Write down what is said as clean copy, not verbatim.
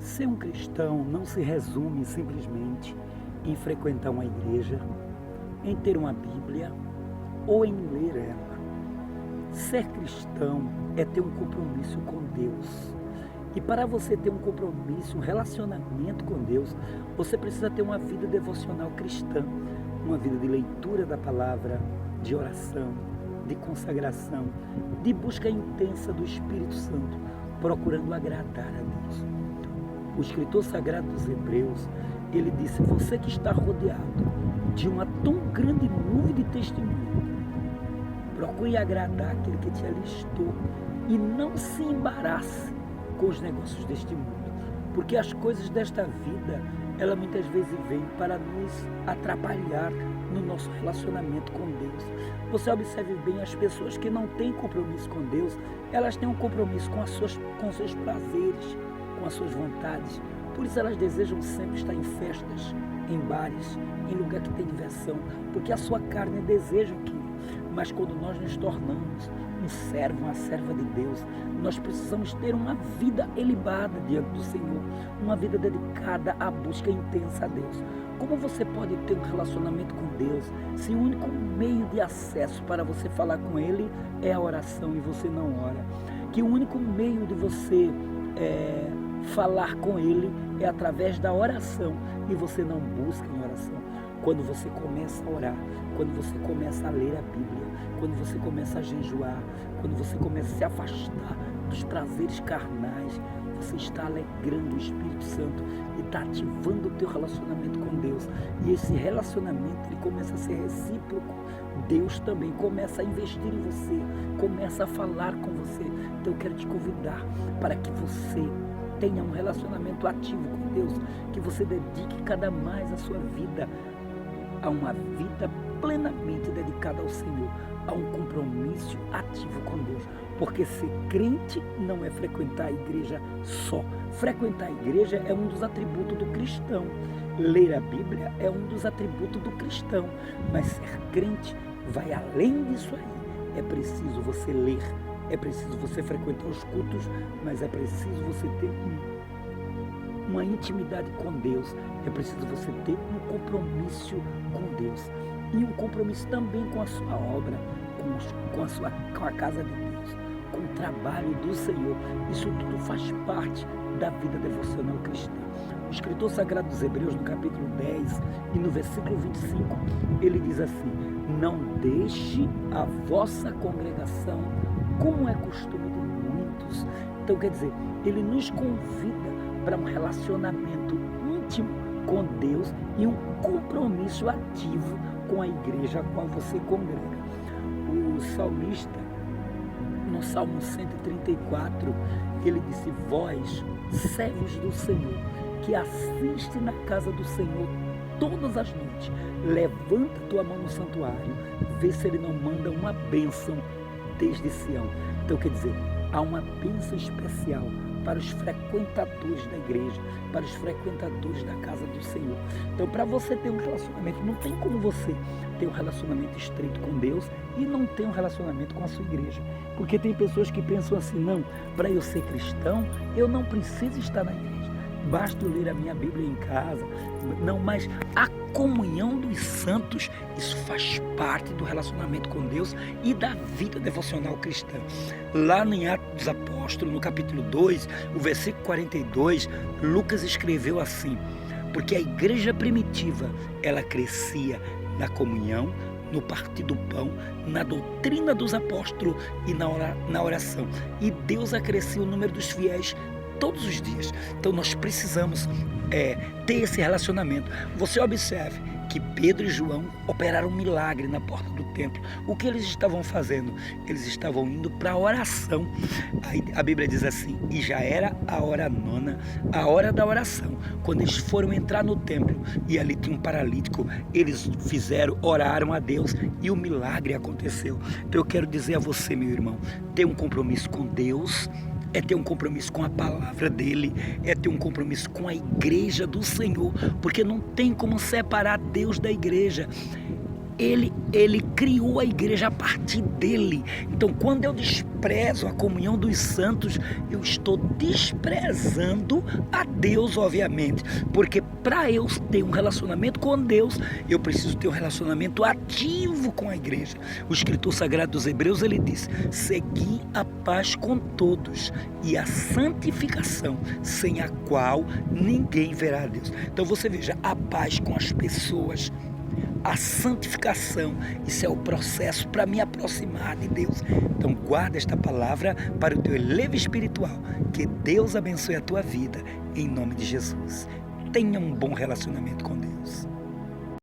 Ser um cristão não se resume simplesmente em frequentar uma igreja, em ter uma Bíblia ou em ler ela. Ser cristão é ter um compromisso com Deus. E para você ter um compromisso, um relacionamento com Deus, você precisa ter uma vida devocional cristã, uma vida de leitura da palavra, de oração, de consagração, de busca intensa do Espírito Santo, procurando agradar a Deus. O escritor sagrado dos Hebreus, ele disse: você que está rodeado de uma tão grande nuvem de testemunho, procure agradar aquele que te alistou e não se embarace com os negócios deste mundo, porque as coisas desta vida, ela muitas vezes vem para nos atrapalhar no nosso relacionamento com Deus. Você observe bem, as pessoas que não têm compromisso com Deus, elas têm um compromisso com os seus prazeres, com as suas vontades. Por isso elas desejam sempre estar em festas, em bares, em lugar que tem diversão, porque a sua carne deseja aquilo. Mas quando nós nos tornamos um servo, uma serva de Deus, nós precisamos ter uma vida elevada diante do Senhor, uma vida dedicada à busca intensa a Deus. Como você pode ter um relacionamento com Deus se o único meio de acesso para você falar com Ele é a oração e você não ora? Que o único meio de você falar com Ele é através da oração e você não busca em oração? Quando você começa a orar, quando você começa a ler a Bíblia, quando você começa a jejuar, quando você começa a se afastar dos prazeres carnais, você está alegrando o Espírito Santo e está ativando o teu relacionamento com Deus. E esse relacionamento, ele começa a ser recíproco. Deus também começa a investir em você, começa a falar com você. Então eu quero te convidar para que você tenha um relacionamento ativo com Deus, que você dedique cada mais a sua vida a uma vida plenamente dedicada ao Senhor, a um compromisso ativo com Deus. Porque ser crente não é frequentar a igreja só. Frequentar a igreja é um dos atributos do cristão. Ler a Bíblia é um dos atributos do cristão. Mas ser crente vai além disso aí. É preciso você ler, é preciso você frequentar os cultos, mas é preciso você ter uma intimidade com Deus, é preciso você ter um compromisso com Deus e um compromisso também com a sua obra, com a casa de Deus, com o trabalho do Senhor. Isso tudo faz parte da vida devocional cristã. O escritor sagrado dos Hebreus, no capítulo 10 e no versículo 25, ele diz assim: não deixe a vossa congregação, como é costume de muitos. Então quer dizer, ele nos convida para um relacionamento íntimo com Deus e um compromisso ativo com a igreja a qual você congrega. O salmista, no Salmo 134, ele disse: vós, servos do Senhor, que assiste na casa do Senhor todas as noites, levanta tua mão no santuário, vê se ele não manda uma bênção desde Sião. Então quer dizer, há uma bênção especial para os frequentadores da igreja, para os frequentadores da casa do Senhor. Então, para você ter um relacionamento, não tem como você ter um relacionamento estreito com Deus e não ter um relacionamento com a sua igreja. Porque tem pessoas que pensam assim: não, para eu ser cristão, eu não preciso estar na igreja. Basta eu ler a minha Bíblia em casa. Não, mas a comunhão dos santos, isso faz parte do relacionamento com Deus e da vida devocional cristã. Lá em Atos dos Apóstolos, no capítulo 2, o versículo 42, Lucas escreveu assim: porque a igreja primitiva, ela crescia na comunhão, no partir do pão, na doutrina dos apóstolos e na oração. E Deus acrescia o número dos fiéis todos os dias. Então nós precisamos ter esse relacionamento. Você observe que Pedro e João operaram um milagre na porta do templo. O que eles estavam fazendo? Eles estavam indo para a oração. Aí a Bíblia diz assim: e já era a hora nona, a hora da oração. Quando eles foram entrar no templo e ali tinha um paralítico, eles oraram a Deus e o milagre aconteceu. Então eu quero dizer a você, meu irmão, ter um compromisso com Deus é ter um compromisso com a palavra dele, é ter um compromisso com a igreja do Senhor, porque não tem como separar Deus da igreja. Ele Ele criou a igreja a partir dele. Então, quando eu desprezo a comunhão dos santos, eu estou desprezando a Deus, obviamente. Porque para eu ter um relacionamento com Deus, eu preciso ter um relacionamento ativo com a igreja. O escritor sagrado dos Hebreus, ele diz: segui a paz com todos e a santificação, sem a qual ninguém verá a Deus. Então você veja, a paz com as pessoas, a santificação, isso é o processo para me aproximar de Deus. Então guarda esta palavra para o teu elevo espiritual. Que Deus abençoe a tua vida, em nome de Jesus. Tenha um bom relacionamento com Deus.